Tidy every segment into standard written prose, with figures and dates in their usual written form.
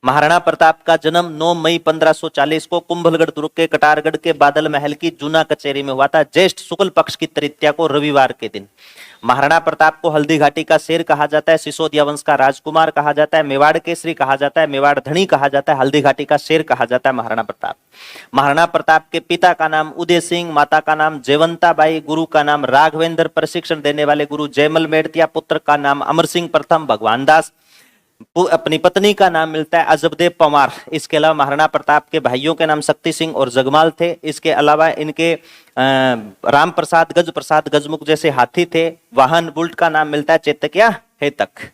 महाराणा प्रताप का जन्म 9 मई 1540 को कुंभलगढ़ दुर्ग के कटारगढ़ के बादल महल की जूना कचेरी में हुआ था, ज्येष्ठ शुक्ल पक्ष की तृतीया को रविवार के दिन। महाराणा प्रताप को हल्दी घाटी का शेर कहा जाता है, सिसोदिया वंश का राजकुमार कहा जाता है, मेवाड़ केसरी कहा जाता है, मेवाड़ धनी कहा जाता है, हल्दी घाटी का शेर कहा जाता है महाराणा प्रताप। महाराणा प्रताप के पिता का नाम उदय सिंह, माता का नाम जयवंता बाई, गुरु का नाम राघवेंद्र, प्रशिक्षण देने वाले गुरु जयमल मेड़तिया, पुत्र का नाम अमर सिंह प्रथम, भगवान दास, अपनी पत्नी का नाम मिलता है अजबदेव पंवार। इसके अलावा महाराणा प्रताप के भाइयों के नाम शक्ति सिंह और जगमाल थे। इसके अलावा इनके राम प्रसाद गजमुख जैसे हाथी थे। वाहन बुल्ट का नाम मिलता है चेतक या हेतक।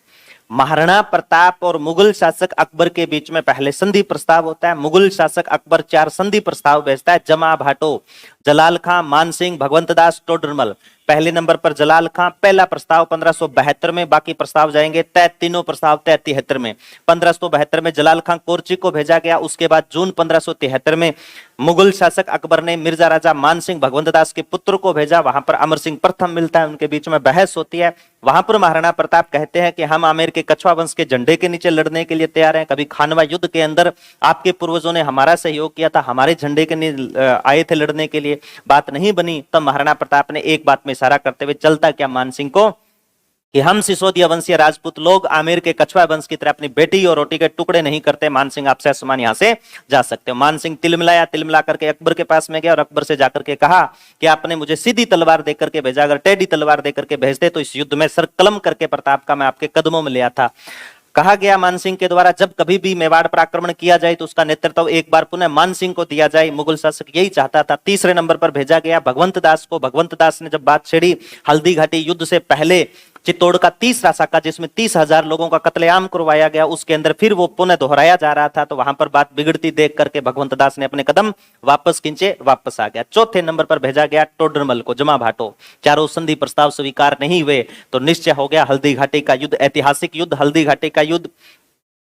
महाराणा प्रताप और मुगल शासक अकबर के बीच में पहले संधि प्रस्ताव होता है। मुगल शासक अकबर 4 संधि प्रस्ताव भेजता है। जमा भाटो, जलाल खां, मान सिंह, भगवंत दास, टोडरमल। पहले नंबर पर जलाल खां, पहला प्रस्ताव 1572 में, बाकी प्रस्ताव जाएंगे तीनों प्रस्ताव 73 में। 1572 में जलाल खां कोरची को भेजा गया। उसके बाद जून 1573 में मुगल शासक अकबर ने मिर्जा राजा मान सिंह भगवंत दास के पुत्र को भेजा। वहां पर अमर सिंह प्रथम मिलता है, उनके बीच में बहस होती है। वहां पर महाराणा प्रताप कहते हैं कि हम आमेर के कछवा वंश के झंडे के नीचे लड़ने के लिए तैयार हैं। कभी खानवा युद्ध के अंदर आपके पूर्वजों ने हमारा सहयोग किया था, हमारे झंडे के आए थे लड़ने के लिए, बात नहीं बनी। तब महाराणा प्रताप ने एक बात में इशारा करते हुए चलता क्या मान सिंह को कि हम सिसोदिया वंशीय राजपूत लोग आमेर के कछवा वंश की तरह अपनी बेटी और रोटी के टुकड़े नहीं करते। मान सिंह आपसे समान यहां से जा सकते हो। मान सिंह तिलमिलाया, तिलमिला करके अकबर के पास में गया और अकबर से जाकर के कहा कि आपने मुझे सीधी तलवार देकर के भेजा, अगर टेढ़ी तलवार देकर के भेजते तो इस युद्ध में सर कलम करके प्रताप का मैं आपके कदमों में ले आता। कहा गया मान सिंह के द्वारा जब कभी भी मेवाड़ पर आक्रमण किया जाए तो उसका नेतृत्व एक बार पुनः मान सिंह को दिया जाए। मुगल शासक यही चाहता था। तीसरे नंबर पर भेजा गया भगवंत दास को। भगवंत दास ने जब बात छेड़ी हल्दी घाटी युद्ध से पहले चित्तौड़ का 30 साका जिसमें 30,000 लोगों का कत्लेआम करवाया गया, उसके अंदर फिर वो पुनः दोहराया जा रहा था, तो वहां पर बात बिगड़ती देख करके भगवंत दास ने अपने कदम वापस खींचे, वापस आ गया। चौथे नंबर पर भेजा गया टोडरमल को, जमा भाटो। चारों संधि प्रस्ताव स्वीकार नहीं हुए तो निश्चय हो गया हल्दी घाटी का युद्ध, ऐतिहासिक युद्ध हल्दी घाटी का युद्ध।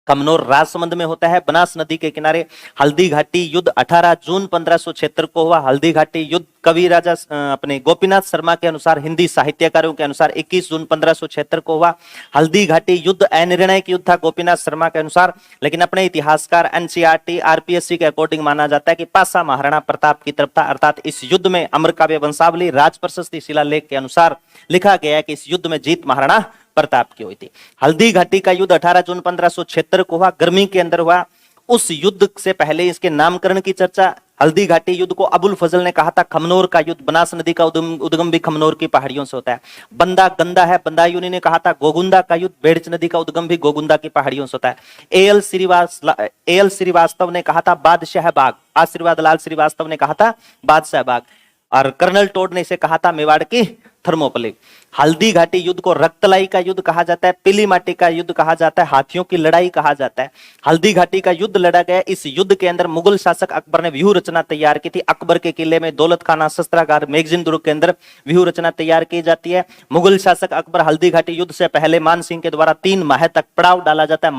कमनौर राजसमंद में होता है, बनास नदी के किनारे। हल्दी घाटी युद्ध 18 जून 1576 को हुआ। हल्दी घाटी युद्ध कवि राजा अपने गोपीनाथ शर्मा के अनुसार, हिंदी साहित्यकारों के अनुसार 21 जून 1576 को हुआ। हल्दी घाटी युद्ध अनिर्णायक युद्ध था गोपीनाथ शर्मा के अनुसार, लेकिन अपने इतिहासकार एनसीईआरटी आरपीएससी के अकॉर्डिंग माना जाता है कि पासा महाराणा प्रताप की तरफ था। अर्थात इस युद्ध में अमर काव्य वंशावली राज प्रशस्ति शिलालेख के अनुसार लिखा गया है कि इस युद्ध में जीत महाराणा प्रताप की हुई थी। हल्दी घाटी का युद्ध 18 जून 1576 को हुआ, गर्मी के अंदर हुआ। उस युद्ध से पहले इसके नामकरण की चर्चा, हल्दी घाटी युद्ध को अबुल फजल ने कहा था खमनौर का युद्ध, बनास नदी का उद्गम भी खमनौर की पहाड़ियों से होता है। बंदा गंदा है, बंदायूनी ने कहा था गोगुंदा का युद्ध, बेड़च नदी का उद्गम भी गोगुंदा की पहाड़ियों से होता है। एएल श्रीवास्तव ने कहा था बादशाह बाग, आशीर्वाद लाल श्रीवास्तव ने कहा था बादशाह बाग, और कर्नल टोड ने इसे कहा था मेवाड़ की थर्मोपली। हल्दी घाटी युद्ध को रक्तलाई का युद्ध कहा जाता है, पीली माटी का युद्ध कहा जाता है, हाथियों की लड़ाई कहा जाता है। हल्दी घाटी का युद्ध लड़ा गया। इस युद्ध के अंदर मुगल शासक अकबर ने व्यूह रचना तैयार की थी। अकबर के किले में दौलत खाना शस्त्रागार मैगजीन दुर्ग के अंदर व्यूह रचना तैयार की जाती है। मुगल शासक अकबर हल्दी घाटी युद्ध से पहले मान सिंह के द्वारा 3 माह तक पड़ाव डाला जाता है।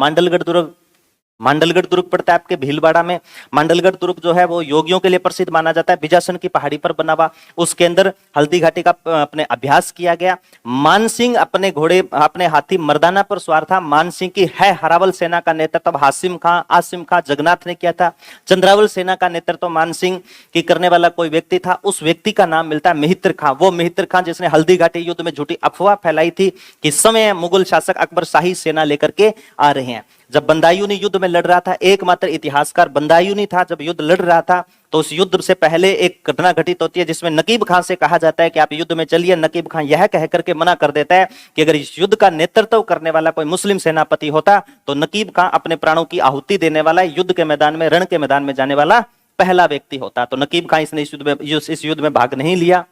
मांडलगढ़ दुर्ग पड़ता है आपके भीलवाड़ा में। मांडलगढ़ दुर्ग जो है वो योगियों के लिए प्रसिद्ध माना जाता है, बिजासन की पहाड़ी पर बना हुआ। उसके अंदर हल्दी घाटी का अपने अभ्यास किया गया। मान सिंह अपने घोड़े, अपने हाथी मर्दाना पर सवार था। मान सिंह की है हरावल सेना का नेतृत्व आसिम खां जगन्नाथ ने किया था। चंद्रावल सेना का नेतृत्व मान सिंह की करने वाला कोई व्यक्ति था, उस व्यक्ति का नाम मिलता है मेहित्र खां। वो मेहित्र खां जिसने हल्दी घाटी युद्ध में झूठी अफवाह फैलाई थी कि समय मुगल शासक अकबर शाही सेना लेकर के आ रहे हैं। जब बंदायूनी युद्ध में लड़ रहा था, एकमात्र इतिहासकार बंदायूनी था। जब युद्ध लड़ रहा था तो उस युद्ध से पहले एक घटना घटित होती है जिसमें नकीब खां से कहा जाता है कि आप युद्ध में चलिए। नकीब खां यह कह करके मना कर देता है कि अगर इस युद्ध का नेतृत्व करने वाला कोई मुस्लिम सेनापति होता तो नकीब खां अपने प्राणों की आहुति देने वाला, युद्ध के मैदान में, रण के मैदान में जाने वाला पहला व्यक्ति होता। तो नकीब खां इसने इस युद्ध में भाग नहीं लिया।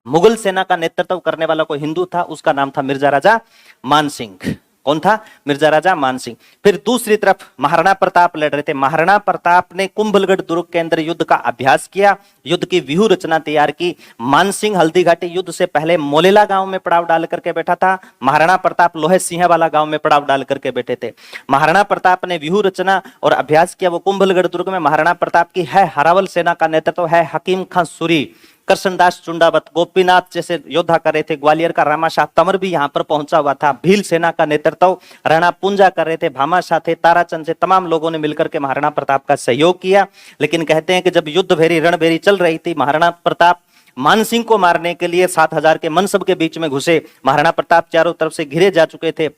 मुगल सेना का नेतृत्व करने वाला कोई हिंदू था, उसका नाम था मिर्जा राजा मान सिंह। कौन था? मिर्जा राजा मान सिंह। फिर दूसरी तरफ महाराणा प्रताप लड़ रहे थे। महाराणा प्रताप ने कुंभलगढ़ दुर्ग के अंदर युद्ध का अभ्यास किया, युद्ध की व्यूह रचना तैयार की। मान सिंह हल्दी घाटी युद्ध से पहले मोलेला गांव में पड़ाव डाल करके बैठा था। महाराणा प्रताप लोहे सिंह वाला गांव में पड़ाव डाल करके बैठे थे। महाराणा प्रताप ने व्यूह रचना और अभ्यास किया। वो कुंभलगढ़ दुर्ग में महाराणा प्रताप की है हरावल सेना का नेतृत्व है हकीम खां सूरी। कृष्णदास चुंडावत, गोपीनाथ जैसे योद्धा कर रहे थे, ग्वालियर का रामाशाह तंवर भी यहाँ पर पहुंचा हुआ था, भील सेना का नेतृत्व राणा पुंजा कर रहे थे, भामाशाह थे, ताराचंद से, तमाम लोगों ने मिलकर के महाराणा प्रताप का सहयोग किया। लेकिन कहते हैं कि जब युद्ध भेरी रणभेरी चल रही थी, महाराणा प्रताप मानसिंह को मारने के लिए 7,000 के मनसब के बीच में घुसे। महाराणा प्रताप चारों तरफ से घिरे जा चुके थे,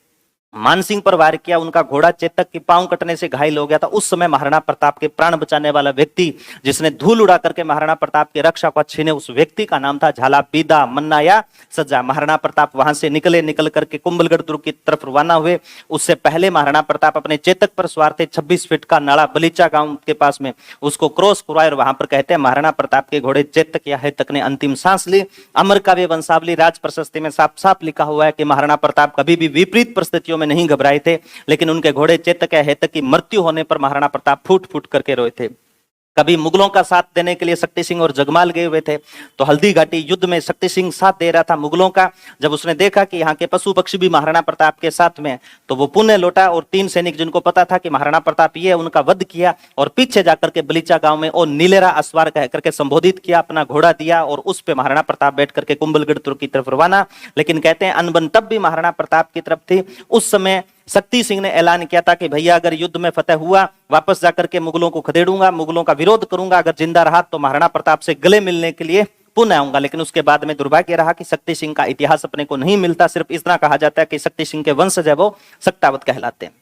मानसिंह पर वार किया, उनका घोड़ा चेतक की पांव कटने से घायल हो गया था। उस समय महाराणा प्रताप के प्राण बचाने वाला व्यक्ति, जिसने धूल उड़ा करके महाराणा प्रताप की रक्षा को छीने, उस व्यक्ति का नाम था झाला बीदा मन्ना या सज्जा। महाराणा प्रताप वहां से निकल करके कुंभलगढ़ दुर्ग की तरफ रवाना हुए। उससे पहले महाराणा प्रताप अपने चेतक पर सवार थे, 26 फीट का नाड़ा बलीचा गांव के पास में, उसको क्रॉस करवाए, और वहां पर कहते हैं महाराणा प्रताप के घोड़े चेतक या हेतक ने अंतिम सांस ली। अमर काव्य वंशावली राज प्रशस्ति में साफ साफ लिखा हुआ है कि महाराणा प्रताप कभी भी विपरीत परिस्थितियों में नहीं घबराए थे, लेकिन उनके घोड़े चेतक या हेतक की मृत्यु होने पर महाराणा प्रताप फूट फूट करके रोए थे। कभी मुगलों का साथ देने के लिए शक्ति सिंह और जगमाल गए हुए थे, तो हल्दी घाटी युद्ध में शक्ति सिंह साथ दे रहा था मुगलों का। जब उसने देखा कि यहाँ के पशु पक्षी भी महाराणा प्रताप के साथ में, तो वो पुण्य लौटा और 3 सैनिक जिनको पता था कि महाराणा प्रताप ये, उनका वध किया और पीछे जाकर के बलीचा गांव में ओ नीलेरा अस्वार कह करके संबोधित किया, अपना घोड़ा दिया और उस पे महाराणा प्रताप बैठ करके कुंभलगढ़ दुर्ग की तरफ रवाना। लेकिन कहते हैं अनबन तब भी महाराणा प्रताप की तरफ थी। उस समय शक्ति सिंह ने ऐलान किया था कि भैया अगर युद्ध में फतेह हुआ, वापस जाकर के मुगलों को खदेड़ूंगा, मुगलों का विरोध करूंगा, अगर जिंदा रहा तो महाराणा प्रताप से गले मिलने के लिए पुनः आऊंगा। लेकिन उसके बाद में दुर्भाग्य रहा कि शक्ति सिंह का इतिहास अपने को नहीं मिलता। सिर्फ इतना कहा जाता है कि शक्ति सिंह के वंशज है वो सक्तावत कहलाते हैं।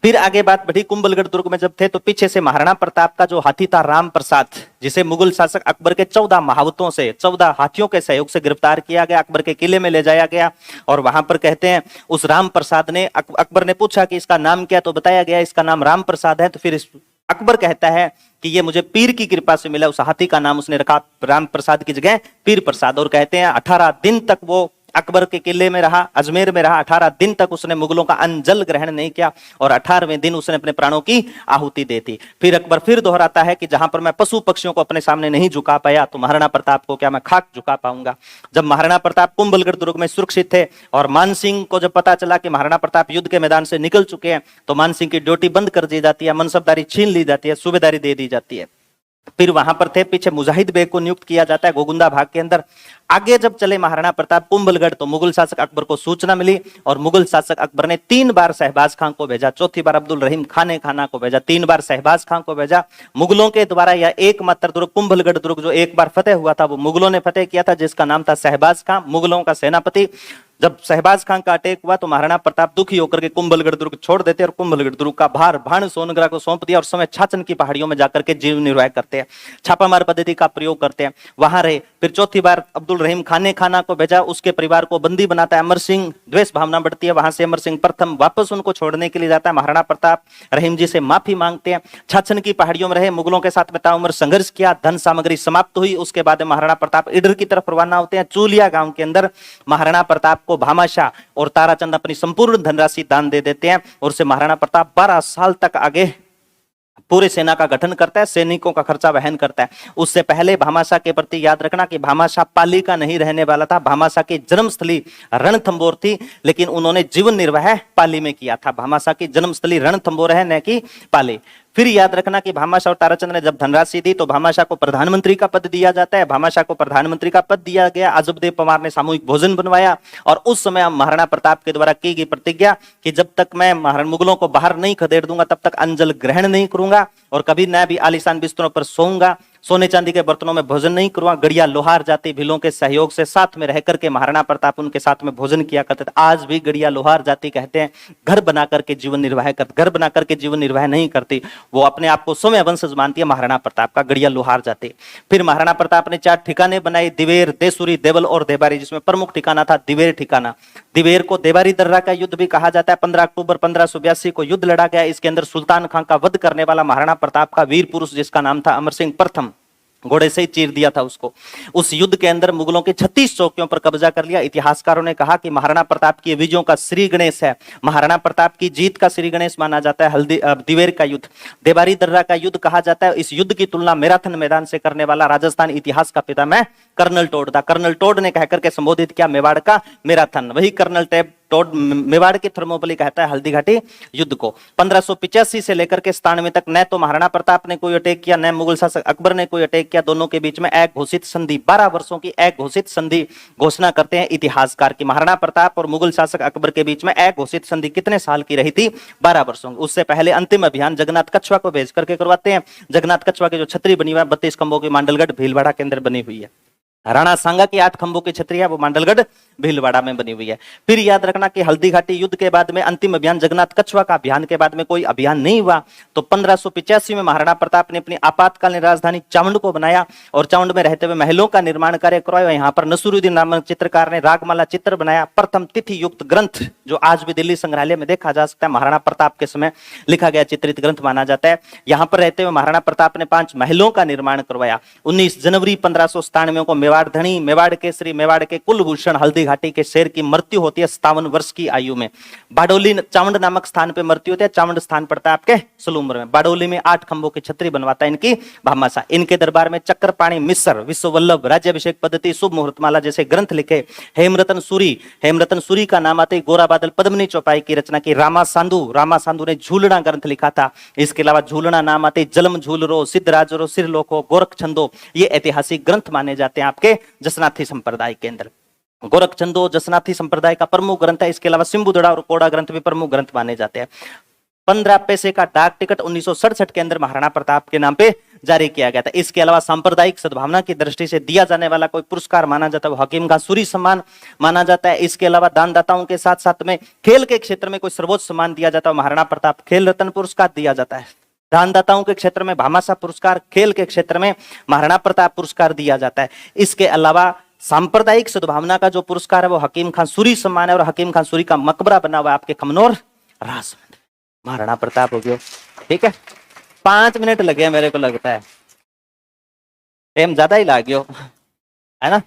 फिर आगे बात बढ़ी, कुंभलगढ़ दुर्ग में जब थे तो पीछे से महाराणा प्रताप का जो हाथी था राम प्रसाद, जिसे मुगल शासक अकबर के 14 महावतों से, 14 हाथियों के सहयोग से गिरफ्तार किया गया, अकबर के किले में ले जाया गया। और वहां पर कहते हैं उस राम प्रसाद ने, अकबर ने पूछा कि इसका नाम क्या, तो बताया गया इसका नाम राम प्रसाद है। तो फिर अकबर कहता है कि ये मुझे पीर की कृपा से मिला। उस हाथी का नाम उसने रखा राम प्रसाद की जगह पीर प्रसाद। और कहते हैं 18 दिन तक वो अकबर के किले में रहा, अजमेर में रहा। 18 दिन तक उसने मुगलों का अन्न जल ग्रहण नहीं किया और 18वें दिन उसने अपने प्राणों की आहुति दे दी। फिर अकबर फिर दोहराता है कि जहां पर मैं पशु पक्षियों को अपने सामने नहीं झुका पाया, तो महाराणा प्रताप को क्या मैं खाक झुका पाऊंगा। जब महाराणा प्रताप कुंभलगढ़ दुर्ग में सुरक्षित थे और मानसिंह को जब पता चला कि महाराणा प्रताप युद्ध के मैदान से निकल चुके हैं, तो मानसिंह की ड्यूटी बंद कर दी जाती है, मनसबदारी छीन ली जाती है, सूबेदारी दे दी जाती है। फिर वहां पर थे, पीछे मुजाहिद बेग को नियुक्त किया जाता है गोगुंदा भाग के अंदर। आगे जब चले महाराणा प्रताप कुंभलगढ़, तो मुगल शासक अकबर को सूचना मिली और मुगल शासक अकबर ने 3 बार शहबाज खान को भेजा। चौथी बार अब्दुल रहीम खान खाना को भेजा, 3 बार शहबाज खान को भेजा। मुगलों के द्वारा यह एकमात्र दुर्ग कुंभलगढ़ दुर्ग जो एक बार फतेह हुआ था, वो मुगलों ने फतेह किया था, जिसका नाम था शहबाज खान, मुगलों का सेनापति। जब शहबाज खान का अटैक हुआ तो महाराणा प्रताप दुखी होकर के कुंभलगढ़ दुर्ग छोड़ देते और कुंभलगढ़ दुर्ग का भार भाण सोनग्रा को सौंप दिया और समय छाछन की पहाड़ियों में जाकर के जीवन निर्वाह करते हैं, छापामार पद्धति का प्रयोग करते हैं, वहां रहे। फिर चौथी बार अब्दुल रहीम खाना को भेजा, उसके परिवार को बंदी बनाता है। अमर सिंह, द्वेष भावना बढ़ती है, वहां से अमर सिंह प्रथम वापस उनको छोड़ने के लिए जाता है। महाराणा प्रताप रहीम जी से माफी मांगते हैं, छाछन की पहाड़ियों में रहे, मुगलों के साथ में ताउमर संघर्ष किया, धन सामग्री समाप्त हुई। उसके बाद महाराणा प्रताप इडर की तरफ रवाना होते हैं। चूलिया गांव के अंदर महाराणा प्रताप को भामाशाह और ताराचंद अपनी संपूर्ण धनराशि दान दे देते हैं और उससे महाराणा प्रताप 12 साल तक आगे पूरे सेना का गठन करता है, सैनिकों का खर्चा वहन करता है। उससे पहले भामाशाह के प्रति याद रखना कि भामाशाह पाली का नहीं रहने वाला था। भामाशाह की जन्मस्थली रणथंबोर थी, लेकिन उन्होंने जीवन निर्वाह पाली में किया था। भामाशाह की जन्मस्थली रणथंबोर है, न कि पाली। फिर याद रखना कि भामाशाह और ताराचंद ने जब धनराशि दी तो भामाशाह को प्रधानमंत्री का पद दिया जाता है। भामाशाह को प्रधानमंत्री का पद दिया गया, आजबदेव पवार ने सामूहिक भोजन बनवाया और उस समय महाराणा प्रताप के द्वारा की गई प्रतिज्ञा कि जब तक मैं मुगलों को बाहर नहीं खदेड़ दूंगा तब तक अन्न जल ग्रहण नहीं करूंगा और कभी न भी आलीशान बिस्तरों पर सोऊंगा, सोने चांदी के बर्तनों में भोजन नहीं करूंगा। गड़िया लोहार जाति भीलों के सहयोग से साथ में रह करके महाराणा प्रताप उनके साथ में भोजन किया करते थे। आज भी गड़िया लोहार जाति कहते हैं घर बना करके जीवन निर्वाह करते, घर बना करके जीवन निर्वाह नहीं करती, वो अपने आप को स्वयं वंशज मानती है महाराणा प्रताप का, गड़िया लोहार जाति। फिर महाराणा प्रताप ने 4 ठिकाने बनाए, दिवेर, देसुरी, देवल और देबारी, जिसमें प्रमुख ठिकाना था दिवेर ठिकाना। दिवेर को देबारी दर्रा का युद्ध भी कहा जाता है। 15 अक्टूबर 1582 को युद्ध लड़ा गया। इसके अंदर सुल्तान खान का वध करने वाला महाराणा प्रताप का वीर पुरुष जिसका नाम था अमर सिंह प्रथम, घोड़े से ही चीर दिया था उसको। उस युद्ध के अंदर मुगलों के 36 चौकियों पर कब्जा कर लिया। इतिहासकारों ने कहा कि महाराणा प्रताप की विजयों का श्री गणेश है, महाराणा प्रताप की जीत का श्री गणेश माना जाता है दिवेर का युद्ध। देबारी दर्रा का युद्ध कहा जाता है। इस युद्ध की तुलना मैराथन मैदान से करने वाला राजस्थान इतिहास का पितामह कर्नल टोड था। कर्नल टोड ने कहकर के संबोधित किया मेवाड़ का मैराथन। वही कर्नल मेवाड़ की थर्मोपली कहता है हल्दी घाटी युद्ध को। 1585 से लेकर के 97 तक न तो महाराणा प्रताप ने कोई अटैक किया, न मुगल शासक अकबर ने कोई अटैक किया। दोनों के बीच में एक घोषित संधि, 12 वर्षों की एक घोषित संधि घोषणा करते हैं इतिहासकार की। महाराणा प्रताप और मुगल शासक अकबर के बीच में एक घोषित संधि कितने साल की रही थी? 12 वर्षों। उससे पहले अंतिम अभियान जगन्नाथ कछुआ को भेज करके करवाते हैं। जगन्नाथ कछुआ की जो छतरी बनी हुई है 32 खंभों की मांडलगढ़ भीलवाड़ा के अंदर बनी हुई है। राणा सांगा की 8 खंभों की छतरी है, वो मांडलगढ़ भीलवाड़ा में बनी हुई है। फिर याद रखना कि हल्दी घाटी युद्ध के बाद में अंतिम अभियान जगन्नाथ कछुआ का अभियान के बाद में कोई अभियान नहीं हुआ। तो 1585 में महाराणा प्रताप ने अपनी आपातकालीन राजधानी चामुंड को बनाया और चामुंड में रहते हुए महलों का निर्माण कार्य करवाया। यहाँ पर नसरुद्दीन नामक चित्रकार ने रागमाला चित्र बनाया। प्रथम तिथि युक्त ग्रंथ जो आज भी दिल्ली संग्रहालय में देखा जा सकता है, महाराणा प्रताप के समय लिखा गया चित्रित ग्रंथ माना जाता है। यहाँ पर रहते हुए महाराणा प्रताप ने 5 महलों का निर्माण करवाया। 19 जनवरी 1597 को मेवाड़ धनी, मेवाड़ केसरी, मेवाड़ के कुलभूषण हल्दी घाटी के शेर की मृत्यु होती है 57 वर्ष की आयु में। बाडोली चामुंड नामक स्थान पे मृत्यु होती है। चामुंड स्थान पड़ता है आपके सलूम्बर में। बाडोली में 8 खंभों की छतरी बनवाता है इनकी भामाशाह। इनके दरबार में चक्रपाणी मिश्र, विश्ववल्लभ, राज्याभिषेक पद्धति, शुभ मुहूर्तमाला जैसे ग्रंथ लिखे। हेमरतन सूरी का नाम आते ही गोरा बादल पद्मनी चौपाई की रचना की। रामा सांधु ने झूलना ग्रंथ लिखा था। इसके अलावा झूलना नाम आते जलम झूल रो, सिद्धराज रो, सिरलोक हो, गोरख छंदो, ये ऐतिहासिक ग्रंथ माने जाते हैं आपके जसनाथी संप्रदाय के अंदर। गोरख छंदो जसनाथी संप्रदाय का प्रमुख ग्रंथ है। इसके अलावा सिंबुदड़ा और कोड़ा ग्रंथ भी प्रमुख ग्रंथ माने जाते हैं। 15 पैसे का डाक टिकट 1967 के अंदर महाराणा प्रताप के नाम पे जारी किया गया था। इसके अलावा सांप्रदायिक सद्भावना की दृष्टि से दिया जाने वाला कोई पुरस्कार माना जाता है वो हकीम खां सूरी सम्मान माना जाता है। इसके अलावा दानदाताओं के साथ साथ में खेल के क्षेत्र में कोई सर्वोच्च सम्मान दिया जाता है, महाराणा प्रताप खेल रत्न पुरस्कार दिया जाता है। दानदाताओं के क्षेत्र में भामाशाह पुरस्कार, खेल के क्षेत्र में महाराणा प्रताप पुरस्कार दिया जाता है। इसके अलावा सांप्रदायिक सद्भावना का जो पुरस्कार है वो हकीम खां सूरी सम्मान है और हकीम खां सूरी का मकबरा बना हुआ है आपके खमनोर राजमंदिर। महाराणा प्रताप हो गया। ठीक है, 5 मिनट लगे मेरे को लगता है, टाइम ज्यादा ही लाग गयो है ना।